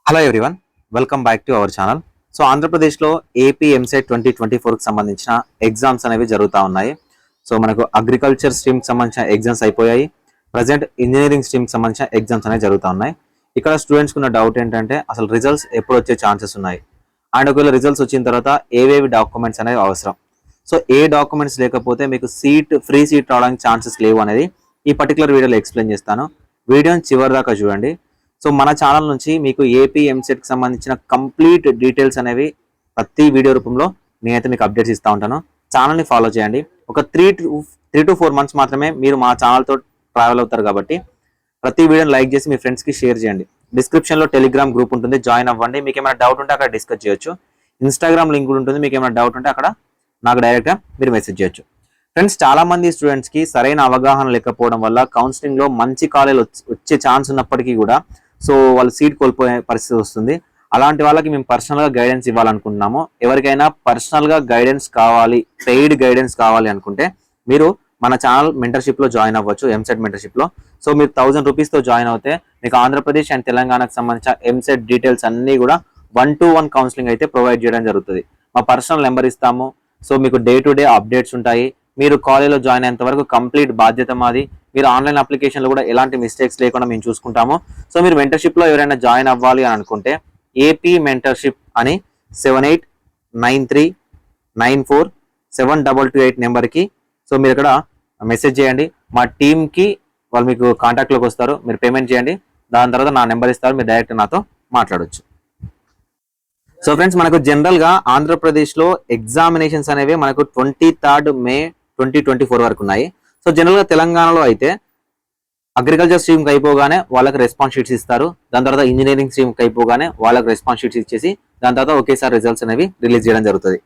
Hello everyone, welcome back to our channel. So ఆంధ్రప్రదేశ్లో AP EAMCET 2024కి సంబంధించిన exams అనేవి జరుగుతూ ఉన్నాయి. సో మనకు అగ్రికల్చర్ స్ట్రీమ్కి సంబంధించిన ఎగ్జామ్స్ అయిపోయాయి. ప్రజెంట్ ఇంజనీరింగ్ స్ట్రీమ్కి సంబంధించిన ఎగ్జామ్స్ అనేవి జరుగుతూ ఉన్నాయి. ఇక్కడ స్టూడెంట్స్కి ఉన్న డౌట్ ఏంటంటే అసలు రిజల్ట్స్ ఎప్పుడు వచ్చే ఛాన్సెస్ ఉన్నాయి, అండ్ ఒకవేళ రిజల్ట్స్ వచ్చిన తర్వాత ఏవేవి డాక్యుమెంట్స్ అనేవి అవసరం, సో ఏ డాక్యుమెంట్స్ లేకపోతే మీకు ఫ్రీ సీట్ రావడానికి ఛాన్సెస్ లేవు అనేది ఈ పర్టికులర్ వీడియోలో ఎక్స్ప్లెయిన్ చేస్తాను. వీడియోని చివరి దాకా చూడండి. సో మన ఛానల్ నుంచి మీకు ఏపీ ఎంసెట్కి సంబంధించిన కంప్లీట్ డీటెయిల్స్ అనేవి ప్రతి వీడియో రూపంలో నేనైతే మీకు అప్డేట్స్ ఇస్తూ ఉంటాను. ఛానల్ని ఫాలో చేయండి. ఒక 3 to 4 months మాత్రమే మీరు మా ఛానల్తో ట్రావెల్ అవుతారు కాబట్టి ప్రతి వీడియోని లైక్ చేసి మీ ఫ్రెండ్స్కి షేర్ చేయండి. డిస్క్రిప్షన్లో టెలిగ్రామ్ గ్రూప్ ఉంటుంది, జాయిన్ అవ్వండి. మీకు ఏమైనా డౌట్ ఉంటే అక్కడ డిస్కస్ చేయొచ్చు. ఇన్స్టాగ్రామ్ లింక్ కూడా ఉంటుంది, మీకు ఏమైనా డౌట్ ఉంటే అక్కడ నాకు డైరెక్ట్గా మీరు మెసేజ్ చేయొచ్చు. ఫ్రెండ్స్, చాలా మంది స్టూడెంట్స్కి సరైన అవగాహన లేకపోవడం వల్ల కౌన్సిలింగ్లో మంచి కాలేజ్ వచ్చే ఛాన్స్ ఉన్నప్పటికీ కూడా సో వాళ్ళు సీట్ కోల్పోయే పరిస్థితి వస్తుంది. అలాంటి వాళ్ళకి మేము పర్సనల్గా గైడెన్స్ ఇవ్వాలనుకుంటున్నాము. ఎవరికైనా పర్సనల్గా గైడెన్స్ కావాలి, పెయిడ్ గైడెన్స్ కావాలి అనుకుంటే మీరు మన ఛానల్ మెంటర్షిప్లో జాయిన్ అవ్వచ్చు, ఎంసెట్ మెంటర్షిప్లో. సో మీరు 1000 రూపీస్తో జాయిన్ అవుతే మీకు ఆంధ్రప్రదేశ్ అండ్ తెలంగాణకు సంబంధించిన ఎంసెట్ డీటెయిల్స్ అన్నీ కూడా 1-to-1 కౌన్సిలింగ్ అయితే ప్రొవైడ్ చేయడం జరుగుతుంది. మా పర్సనల్ నెంబర్ ఇస్తాము. సో మీకు డే టు డే అప్డేట్స్ ఉంటాయి. మీరు కాలేజ్లో జాయిన్ అయ్యేంత వరకు కంప్లీట్ బాధ్యత మాది. మీరు ఆన్లైన్ అప్లికేషన్లో కూడా ఎలాంటి మిస్టేక్స్ లేకుండా మేము చూసుకుంటాము. సో మీరు మెంటర్షిప్లో ఎవరైనా జాయిన్ అవ్వాలి అని అనుకుంటే ఏపీ మెంటర్షిప్ అని 7893947228 నెంబర్కి సో మీరు ఇక్కడ మెసేజ్ చేయండి. మా టీంకి వాళ్ళు మీకు కాంటాక్ట్లోకి వస్తారు. మీరు పేమెంట్ చేయండి, దాని తర్వాత నా నెంబర్ ఇస్తారు, మీరు డైరెక్ట్ నాతో మాట్లాడవచ్చు. సో ఫ్రెండ్స్, మనకు జనరల్గా ఆంధ్రప్రదేశ్లో ఎగ్జామినేషన్స్ అనేవి మనకు 23rd May 2024 వరకు ఉన్నాయి. సో జనరల్గా తెలంగాణలో అయితే అగ్రికల్చర్ స్ట్రీమ్కి అయిపోగానే వాళ్ళకి రెస్పాన్స్ షీట్స్ ఇస్తారు. దాని తర్వాత ఇంజనీరింగ్ స్ట్రీమ్కి అయిపోగానే వాళ్ళకి రెస్పాన్స్ షీట్స్ ఇచ్చేసి దాని తర్వాత ఒకేసారి రిజల్ట్స్ అనేవి రిలీజ్ చేయడం జరుగుతుంది.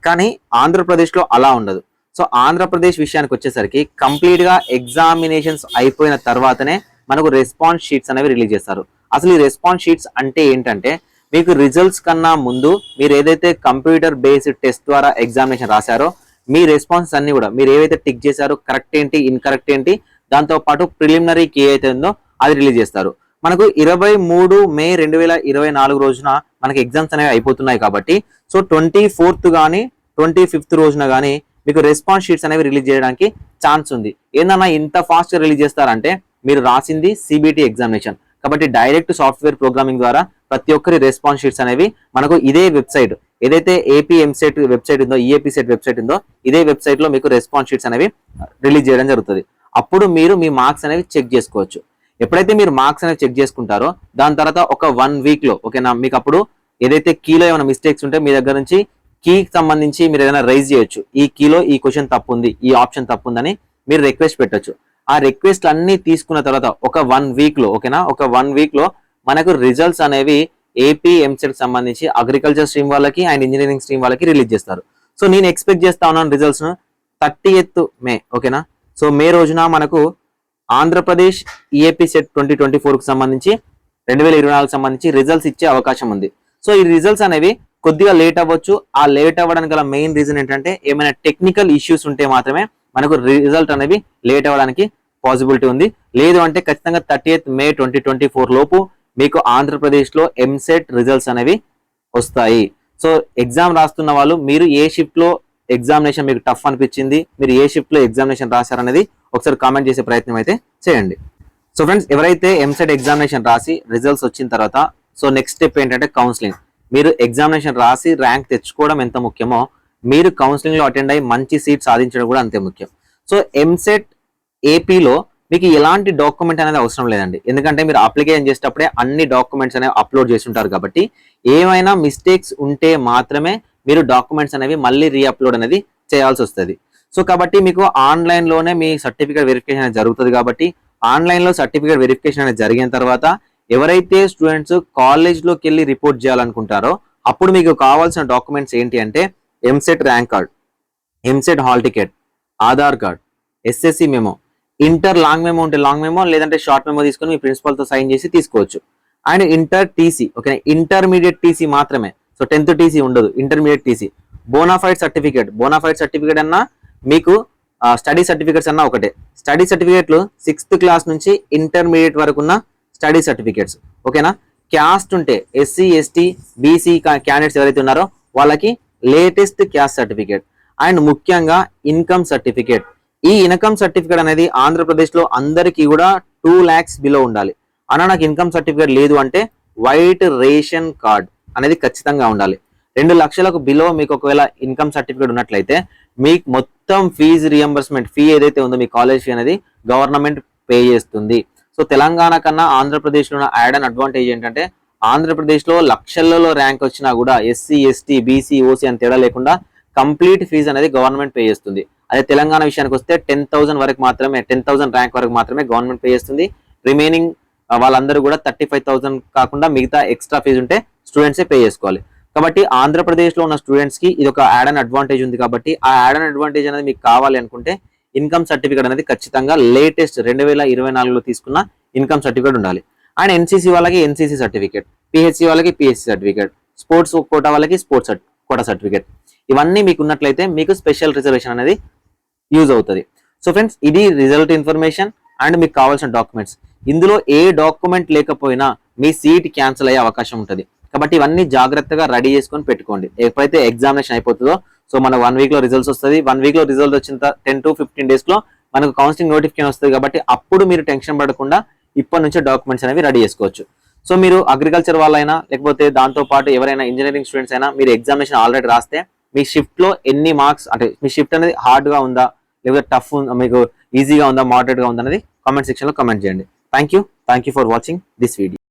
కానీ ఆంధ్రప్రదేశ్లో అలా ఉండదు. సో ఆంధ్రప్రదేశ్ విషయానికి వచ్చేసరికి కంప్లీట్గా ఎగ్జామినేషన్స్ అయిపోయిన తర్వాతనే మనకు రెస్పాన్స్ షీట్స్ అనేవి రిలీజ్ చేస్తారు. అసలు ఈ రెస్పాన్స్ షీట్స్ అంటే ఏంటంటే మీకు రిజల్ట్స్ కన్నా ముందు మీరు ఏదైతే కంప్యూటర్ బేస్డ్ టెస్ట్ ద్వారా ఎగ్జామినేషన్ రాశారో మీ రెస్పాన్సెస్ అన్ని కూడా మీరు ఏవైతే టిక్ చేశారో కరెక్ట్ ఏంటి, ఇన్కరెక్ట్ ఏంటి, దాంతో పాటు ప్రిలిమినరీ కీ అయితే ఉందో అది రిలీజ్ చేస్తారు. మనకు 23 May 2024 రోజున మనకి ఎగ్జామ్స్ అనేవి అయిపోతున్నాయి కాబట్టి సో 24th కానీ 25th రోజున కానీ మీకు రెస్పాన్స్ షీట్స్ అనేవి రిలీజ్ చేయడానికి ఛాన్స్ ఉంది. ఏందన్నా ఇంత ఫాస్ట్గా రిలీజ్ చేస్తారంటే మీరు రాసింది సిబిటి ఎగ్జామినేషన్ కాబట్టి డైరెక్ట్ సాఫ్ట్వేర్ ప్రోగ్రామింగ్ ద్వారా ప్రతి ఒక్కరి రెస్పాన్స్ షీట్స్ అనేవి మనకు ఇదే వెబ్సైట్ ఏదైతే ఏపీ ఎంసెట్ వెబ్సైట్ ఉందో, ఈఏపీ సెట్ వెబ్సైట్ ఉందో ఇదే వెబ్సైట్లో మీకు రెస్పాన్స్ షీట్స్ అనేవి రిలీజ్ చేయడం జరుగుతుంది. అప్పుడు మీరు మీ మార్క్స్ అనేవి చెక్ చేసుకోవచ్చు. ఎప్పుడైతే మీరు మార్క్స్ అనేవి చెక్ చేసుకుంటారో దాని తర్వాత ఒక 1 weekలో ఓకేనా, మీకు అప్పుడు ఏదైతే కీలో ఏమైనా మిస్టేక్స్ ఉంటే మీ దగ్గర నుంచి కీకి సంబంధించి మీరు ఏదైనా రైజ్ చేయొచ్చు. ఈ కీలో ఈ క్వశ్చన్ తప్పు ఉంది, ఈ ఆప్షన్ తప్పు ఉందని మీరు రిక్వెస్ట్ పెట్టొచ్చు. ఆ రిక్వెస్ట్ అన్ని తీసుకున్న తర్వాత ఒక 1 weekలో ఓకేనా, ఒక 1 weekలో మనకు రిజల్ట్స్ అనేవి ఏపీ ఎంసెట్ సంబంధించి అగ్రికల్చర్ స్ట్రీమ్ వాళ్ళకి అండ్ ఇంజనీరింగ్ స్ట్రీమ్ వాళ్ళకి రిలీజ్ చేస్తారు. సో నేను ఎక్స్పెక్ట్ చేస్తా ఉన్నాను రిజల్ట్స్ 30th May ఓకేనా. సో మే రోజున మనకు ఆంధ్రప్రదేశ్ ఈఏపీ సెట్ 2024కి సంబంధించి 2024 సంబంధించి రిజల్ట్స్ ఇచ్చే అవకాశం ఉంది. సో ఈ రిజల్ట్స్ అనేవి కొద్దిగా లేట్ అవ్వచ్చు. ఆ లేట్ అవ్వడానికి గల మెయిన్ రీజన్ ఏంటంటే ఏమైనా టెక్నికల్ ఇష్యూస్ ఉంటే మాత్రమే మనకు రిజల్ట్ అనేవి లేట్ అవ్వడానికి పాసిబిలిటీ ఉంది. లేదు అంటే ఖచ్చితంగా 30th May 2024 లోపు మీకు ఆంధ్రప్రదేశ్లో ఎంసెట్ రిజల్ట్స్ అనేవి వస్తాయి. సో ఎగ్జామ్ రాస్తున్న వాళ్ళు మీరు ఏ షిఫ్ట్లో ఎగ్జామినేషన్ మీకు టఫ్ అనిపించింది, మీరు ఏ షిఫ్ట్లో ఎగ్జామినేషన్ రాశారనేది ఒకసారి కామెంట్ చేసే ప్రయత్నం అయితే చేయండి. సో ఫ్రెండ్స్, ఎవరైతే ఎంసెట్ ఎగ్జామినేషన్ రాసి రిజల్ట్స్ వచ్చిన తర్వాత సో నెక్స్ట్ స్టెప్ ఏంటంటే కౌన్సిలింగ్. మీరు ఎగ్జామినేషన్ రాసి ర్యాంక్ తెచ్చుకోవడం ఎంత ముఖ్యమో మీరు కౌన్సిలింగ్లో అటెండ్ అయ్యి మంచి సీట్ సాధించడం కూడా అంతే ముఖ్యం. సో ఎంసెట్ ఏపీలో మీకు ఎలాంటి డాక్యుమెంట్ అనేది అవసరం లేదండి. ఎందుకంటే మీరు అప్లికేషన్ చేసేటప్పుడే అన్ని డాక్యుమెంట్స్ అనేవి అప్లోడ్ చేసి ఉంటారు కాబట్టి ఏమైనా మిస్టేక్స్ ఉంటే మాత్రమే మీరు డాక్యుమెంట్స్ అనేవి మళ్ళీ రీఅప్లోడ్ అనేది చేయాల్సి వస్తుంది. సో కాబట్టి మీకు ఆన్లైన్లోనే మీ సర్టిఫికేట్ వెరిఫికేషన్ అనేది జరుగుతుంది. కాబట్టి ఆన్లైన్లో సర్టిఫికేట్ వెరిఫికేషన్ అనేది జరిగిన తర్వాత ఎవరైతే స్టూడెంట్స్ కాలేజ్లోకి వెళ్ళి రిపోర్ట్ చేయాలనుకుంటారో అప్పుడు మీకు కావాల్సిన డాక్యుమెంట్స్ ఏంటి అంటే EAMCET rank card, EAMCET hall ticket, Aadhaar card, SSC memo, inter long memo ఉంటే లాంగ్ మెమో, లేదంటే షార్ట్ మెమో తీసుకొని మీ ప్రిన్సిపల్తో సైన్ చేసి తీసుకోవచ్చు. And inter TC okay, intermediate TC మాత్రమే. సో 10th టీసీ ఉండదు, ఇంటర్మీడియట్ టీసీ. బోనాఫైడ్ సర్టిఫికేట్ అన్నా మీకు స్టడీ సర్టిఫికేట్స్ అన్నా ఒకటే. స్టడీ సర్టిఫికేట్లు 6th class నుంచి ఇంటర్మీడియట్ వరకు ఉన్న స్టడీ సర్టిఫికేట్స్ ఓకేనా. క్యాస్ట్ ఉంటే ఎస్సీ ఎస్టీ బీసీ క్యాండిడేట్స్ ఎవరైతే ఉన్నారో వాళ్ళకి లేటెస్ట్ క్యాస్ట్ సర్టిఫికేట్ అండ్ ముఖ్యంగా ఇన్కమ్ సర్టిఫికేట్. ఈ ఇన్కమ్ సర్టిఫికేట్ అనేది ఆంధ్రప్రదేశ్ లో అందరికీ కూడా 2 lakhs బిలో ఉండాలి. అన్న నాకు ఇన్కమ్ సర్టిఫికేట్ లేదు అంటే వైట్ రేషన్ కార్డ్ అనేది ఖచ్చితంగా ఉండాలి. 2 లక్షలకు బిలో మీకు ఒకవేళ ఇన్కమ్ సర్టిఫికేట్ ఉన్నట్లయితే మీకు మొత్తం ఫీజు రియంబర్స్మెంట్ ఫీ ఏదైతే ఉందో మీ కాలేజ్ ఫీ అనేది గవర్నమెంట్ పే చేస్తుంది. సో తెలంగాణ కన్నా ఆంధ్రప్రదేశ్ లో యాడ్ అండ్ అడ్వాంటేజ్ ఏంటంటే ఆంధ్రప్రదేశ్ లో లక్షలలో ర్యాంక్ వచ్చినా కూడా ఎస్సీ ఎస్టీ బీసీ ఓసీ అని తేడా లేకుండా కంప్లీట్ ఫీజు అనేది గవర్నమెంట్ పే చేస్తుంది. అదే తెలంగాణ విషయానికి వస్తే 10,000 వరకు మాత్రమే 10,000 ర్యాంక్ వరకు మాత్రమే గవర్నమెంట్ పే చేస్తుంది. రిమైనింగ్ వాళ్ళందరూ కూడా 35,000 కాకుండా మిగతా ఎక్స్ట్రా ఫీజు ఉంటే స్టూడెంట్సే పే చేసుకోవాలి. కాబట్టి ఆంధ్రప్రదేశ్ లో ఉన్న స్టూడెంట్స్ కి ఇది ఒక యాడ్ అండ్ అడ్వాంటేజ్ ఉంది. కాబట్టి ఆ యాడ్ అండ్ అడ్వాంటేజ్ అనేది మీకు కావాలి అనుకుంటే ఇన్కమ్ సర్టిఫికేట్ అనేది ఖచ్చితంగా లేటెస్ట్ 2024లో తీసుకున్న ఇన్కమ్ సర్టిఫికేట్ ఉండాలి. అండ్ ఎన్సీసీ వాళ్ళకి ఎన్సీసీ సర్టిఫికేట్, పిహెచ్సి వాళ్ళకి పిహెచ్సి సర్టిఫికేట్, స్పోర్ట్స్ కోటా వాళ్ళకి స్పోర్ట్స్ కోటా సర్టిఫికేట్, ఇవన్నీ మీకు ఉన్నట్లయితే మీకు స్పెషల్ రిజర్వేషన్ అనేది యూజ్ అవుతుంది. సో ఫ్రెండ్స్, ఇది రిజల్ట్ ఇన్ఫర్మేషన్ అండ్ మీకు కావాల్సిన డాక్యుమెంట్స్. ఇందులో ఏ డాక్యుమెంట్ లేకపోయినా మీ సీట్ క్యాన్సిల్ అయ్యే అవకాశం ఉంటుంది. కాబట్టి ఇవన్నీ జాగ్రత్తగా రెడీ చేసుకొని పెట్టుకోండి. ఎప్పుడైతే ఎగ్జామినేషన్ అయిపోతుందో సో మన 1 week లో రిజల్ట్స్ వస్తుంది. 1 week లో రిజల్ట్ వచ్చిన 10 to 15 days లో మనకు కౌన్సిలింగ్ నోటిఫికేషన్ వస్తుంది. కాబట్టి అప్పుడు మీరు టెన్షన్ పడకుండా ఇప్పటి నుంచే డాక్యుమెంట్స్ అనేవి రెడీ చేసుకోవచ్చు. సో మీరు అగ్రికల్చర్ వాళ్ళైనా లేకపోతే దాంతో పాటు ఎవరైనా ఇంజనీరింగ్ స్టూడెంట్స్ అయినా మీరు ఎగ్జామినేషన్ ఆల్రెడీ రాస్తే మీ షిఫ్ట్ లో ఎన్ని మార్క్స్ అంటే మీ షిఫ్ట్ అనేది హార్డ్ గా ఉందా లేకపోతే టఫ్ మీకు ఈజీగా ఉందా మోడరేట్ గా ఉందా అనేది కామెంట్ సెక్షన్ లో కామెంట్ చేయండి. Thank you for watching this video.